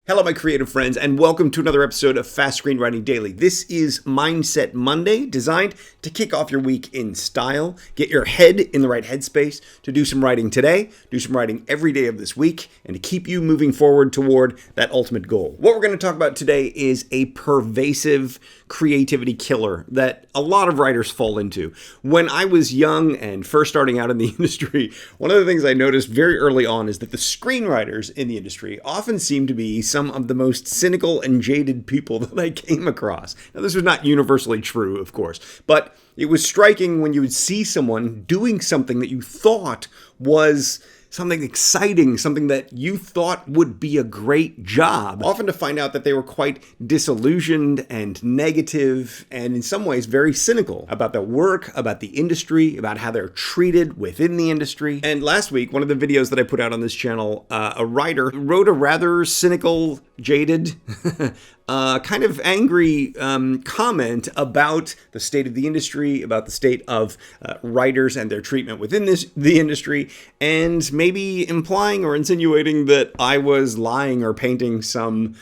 Hello, my creative friends, and welcome to another episode of FAST Screenwriting DAILY. This is Mindset Monday, designed to kick off your week in style, get your head in the right headspace to do some writing today, do some writing every day of this week, and to keep you moving forward toward that ultimate goal. What we're going to talk about today is a pervasive creativity killer that a lot of writers fall into. When I was young and first starting out in the industry, one of the things I noticed very early on is that the screenwriters in the industry often seem to be some of the most cynical and jaded people that I came across. Now, this was not universally true, of course, but it was striking when you would see someone doing something that you thought was something exciting, something that you thought would be a great job, often to find out that they were quite disillusioned and negative and in some ways very cynical about their work, about the industry, about how they're treated within the industry. And last week, one of the videos that I put out on this channel, a writer wrote a rather cynical, jaded, kind of angry comment about the state of the industry, about the state of writers and their treatment within the industry, and maybe implying or insinuating that I was lying or painting some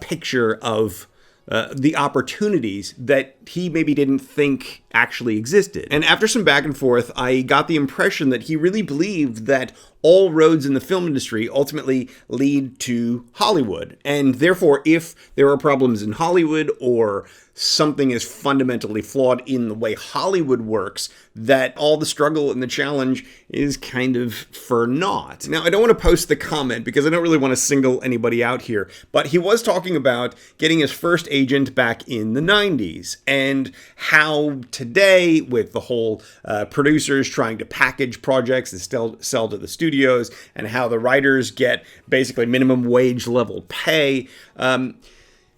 picture of the opportunities that he maybe didn't think actually existed. And after some back and forth, I got the impression that he really believed that all roads in the film industry ultimately lead to Hollywood. And therefore, if there are problems in Hollywood or something is fundamentally flawed in the way Hollywood works, that all the struggle and the challenge is kind of for naught. Now, I don't want to post the comment because I don't really want to single anybody out here, but he was talking about getting his first agent back in the 90s and how today, with the whole producers trying to package projects and sell to the studios, and how the writers get basically minimum wage level pay,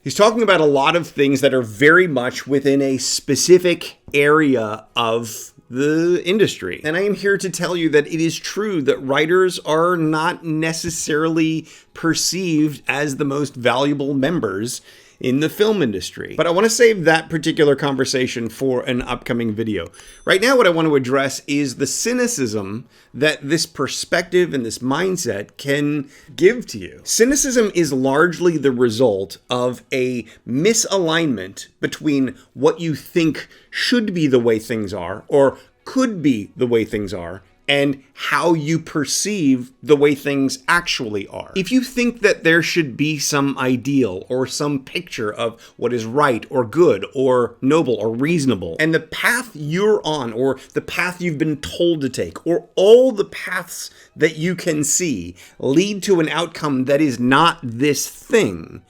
he's talking about a lot of things that are very much within a specific area of the industry. And I am here to tell you that it is true that writers are not necessarily perceived as the most valuable members in the film industry. But I want to save that particular conversation for an upcoming video. Right now, what I want to address is the cynicism that this perspective and this mindset can give to you. Cynicism is largely the result of a misalignment between what you think should be the way things are, or could be the way things are, and how you perceive the way things actually are. If you think that there should be some ideal or some picture of what is right or good or noble or reasonable, and the path you're on or the path you've been told to take or all the paths that you can see lead to an outcome that is not this thing,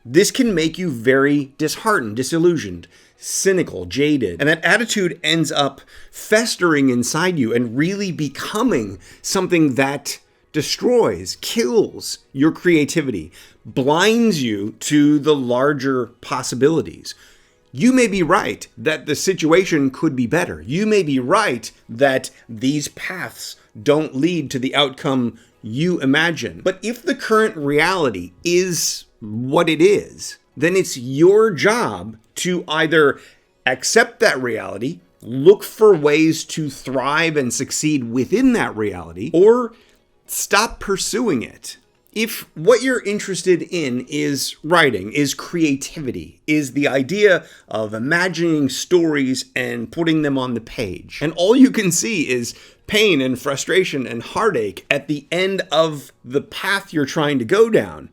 this can make you very disheartened, disillusioned, cynical, jaded, and that attitude ends up festering inside you and really becoming something that destroys, kills your creativity, blinds you to the larger possibilities. You may be right that the situation could be better. You may be right that these paths don't lead to the outcome you imagine. But if the current reality is what it is, then it's your job to either accept that reality, look for ways to thrive and succeed within that reality, or stop pursuing it. If what you're interested in is writing, is creativity, is the idea of imagining stories and putting them on the page, and all you can see is pain and frustration and heartache at the end of the path you're trying to go down,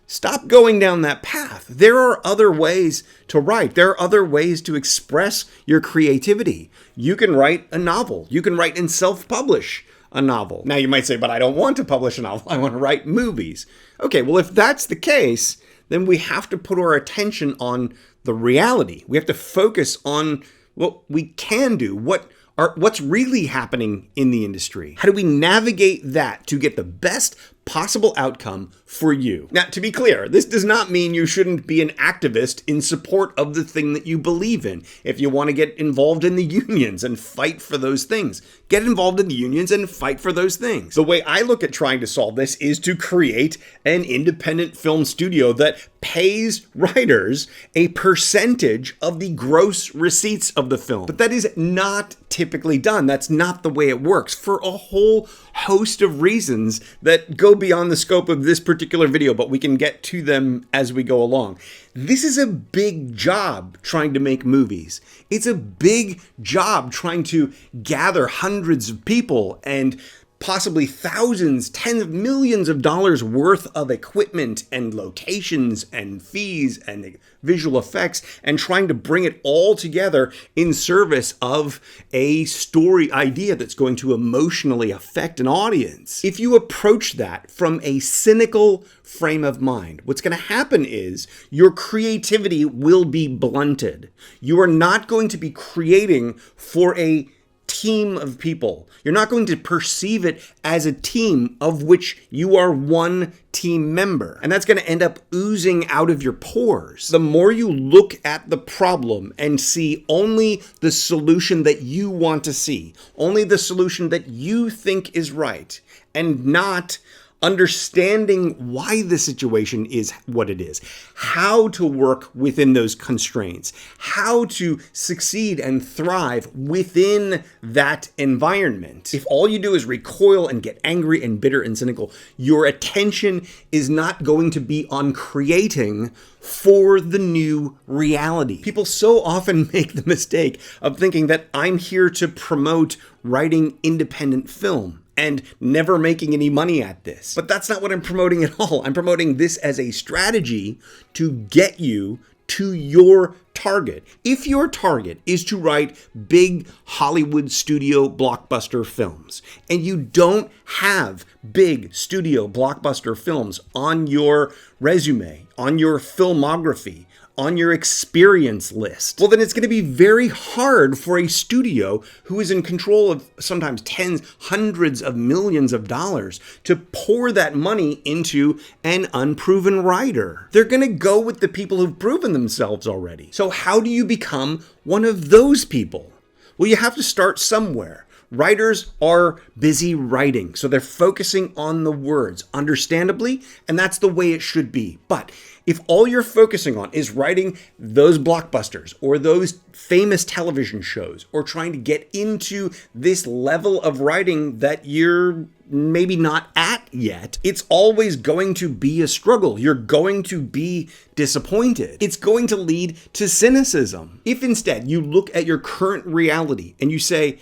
stop going down that path. There are other ways to write. There are other ways to express your creativity. You can write a novel. You can write and self-publish a novel. Now you might say, but I don't want to publish a novel. I want to write movies. Okay, well, if that's the case, then we have to put our attention on the reality. We have to focus on what we can do, what's really happening in the industry. How do we navigate that to get the best possible outcome for you? Now, to be clear, this does not mean you shouldn't be an activist in support of the thing that you believe in. If you want to get involved in the unions and fight for those things, get involved in the unions and fight for those things. The way I look at trying to solve this is to create an independent film studio that pays writers a percentage of the gross receipts of the film. But that is not typically done. That's not the way it works for a whole host of reasons that go go beyond the scope of this particular video, but we can get to them as we go along. This is a big job trying to make movies. It's a big job trying to gather hundreds of people and possibly thousands, tens of millions of dollars worth of equipment and locations and fees and visual effects, and trying to bring it all together in service of a story idea that's going to emotionally affect an audience. If you approach that from a cynical frame of mind, what's going to happen is your creativity will be blunted. You are not going to be creating for a team of people. You're not going to perceive it as a team of which you are one team member. And that's going to end up oozing out of your pores. The more you look at the problem and see only the solution that you want to see, only the solution that you think is right, and not understanding why the situation is what it is, how to work within those constraints, how to succeed and thrive within that environment. If all you do is recoil and get angry and bitter and cynical, your attention is not going to be on creating for the new reality. People so often make the mistake of thinking that I'm here to promote writing independent film and never making any money at this. But that's not what I'm promoting at all. I'm promoting this as a strategy to get you to your target. If your target is to write big Hollywood studio blockbuster films, and you don't have big studio blockbuster films on your resume, on your filmography, on your experience list, well, then it's going to be very hard for a studio who is in control of sometimes tens, hundreds of millions of dollars to pour that money into an unproven writer. They're going to go with the people who've proven themselves already. So how do you become one of those people? Well, you have to start somewhere. Writers are busy writing, so they're focusing on the words, understandably, and that's the way it should be. But if all you're focusing on is writing those blockbusters or those famous television shows, or trying to get into this level of writing that you're maybe not at yet, it's always going to be a struggle. You're going to be disappointed. It's going to lead to cynicism. If instead you look at your current reality and you say,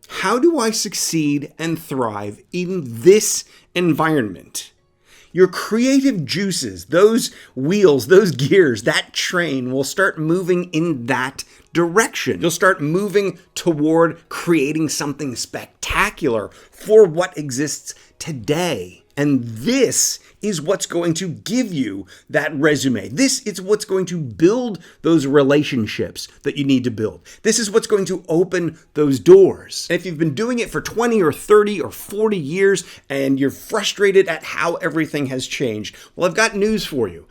how do I succeed and thrive in this environment? Your creative juices, those wheels, those gears, that train will start moving in that direction. You'll start moving toward creating something spectacular for what exists today. And this is what's going to give you that resume. This is what's going to build those relationships that you need to build. This is what's going to open those doors. And if you've been doing it for 20 or 30 or 40 years and you're frustrated at how everything has changed, well, I've got news for you.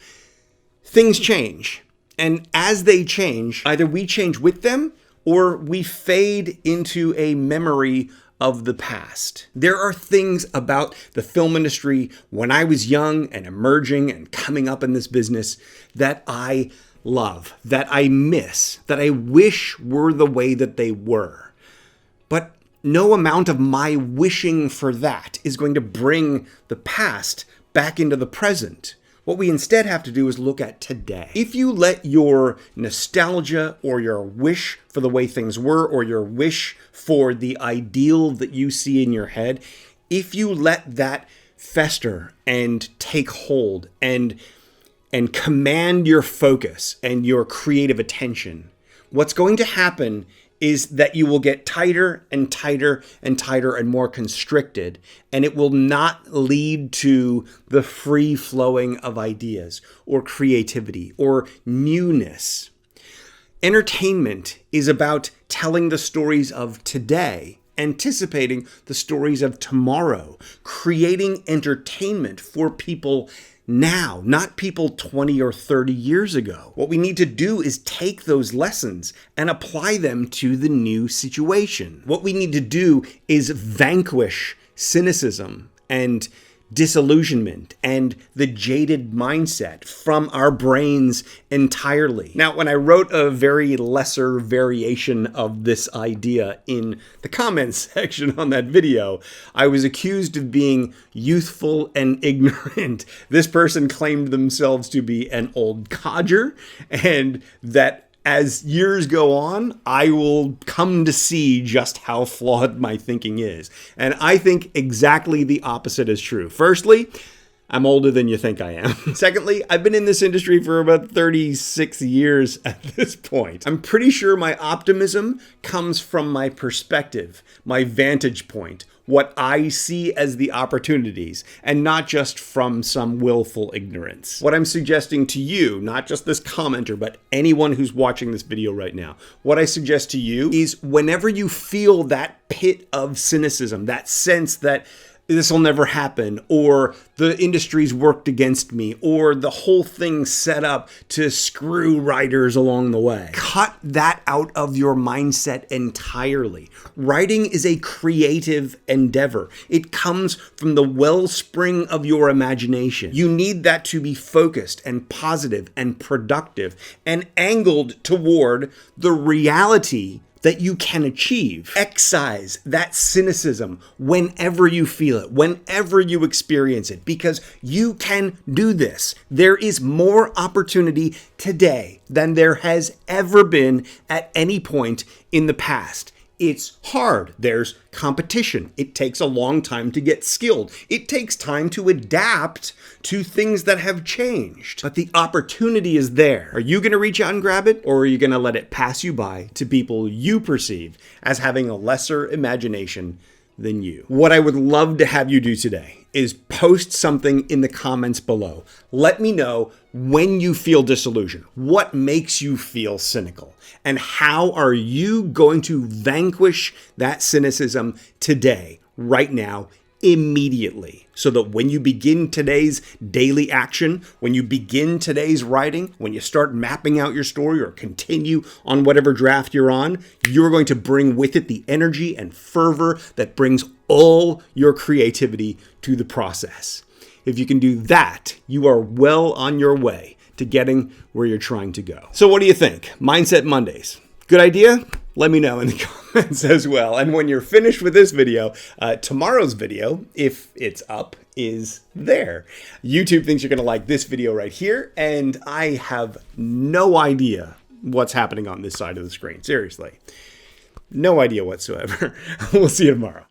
Things change. And as they change, either we change with them or we fade into a memory of the past. There are things about the film industry when I was young and emerging and coming up in this business that I love, that I miss, that I wish were the way that they were. But no amount of my wishing for that is going to bring the past back into the present. What we instead have to do is look at today. If you let your nostalgia or your wish for the way things were, or your wish for the ideal that you see in your head, if you let that fester and take hold and command your focus and your creative attention, what's going to happen is that you will get tighter and tighter and tighter and more constricted, and it will not lead to the free flowing of ideas or creativity or newness. Entertainment is about telling the stories of today, anticipating the stories of tomorrow, creating entertainment for people now, not people 20 or 30 years ago. What we need to do is take those lessons and apply them to the new situation. What we need to do is vanquish cynicism and disillusionment and the jaded mindset from our brains entirely. Now, when I wrote a very lesser variation of this idea in the comments section on that video, I was accused of being youthful and ignorant. This person claimed themselves to be an old codger, and that as years go on, I will come to see just how flawed my thinking is. And I think exactly the opposite is true. Firstly, I'm older than you think I am. Secondly, I've been in this industry for about 36 years at this point. I'm pretty sure my optimism comes from my perspective, my vantage point, what I see as the opportunities, and not just from some willful ignorance. What I'm suggesting to you, not just this commenter, but anyone who's watching this video right now, what I suggest to you is whenever you feel that pit of cynicism, that sense that this will never happen, or the industry's worked against me, or the whole thing's set up to screw writers along the way. Cut that out of your mindset entirely. Writing is a creative endeavor. It comes from the wellspring of your imagination. You need that to be focused and positive and productive and angled toward the reality that you can achieve. Excise that cynicism whenever you feel it, whenever you experience it, because you can do this. There is more opportunity today than there has ever been at any point in the past. It's hard. There's competition. It takes a long time to get skilled. It takes time to adapt to things that have changed. But the opportunity is there. Are you going to reach out and grab it, or are you going to let it pass you by to people you perceive as having a lesser imagination than you? What I would love to have you do today is post something in the comments below. Let me know when you feel disillusioned, what makes you feel cynical, and how are you going to vanquish that cynicism today, right now, immediately, so that when you begin today's daily action, when you begin today's writing, when you start mapping out your story or continue on whatever draft you're on, you're going to bring with it the energy and fervor that brings all your creativity to the process. If you can do that, you are well on your way to getting where you're trying to go. So what do you think? Mindset Mondays. Good idea? Let me know in the comments as well. And when you're finished with this video, tomorrow's video, if it's up, is there. YouTube thinks you're going to like this video right here, and I have no idea what's happening on this side of the screen. Seriously. No idea whatsoever. We'll see you tomorrow.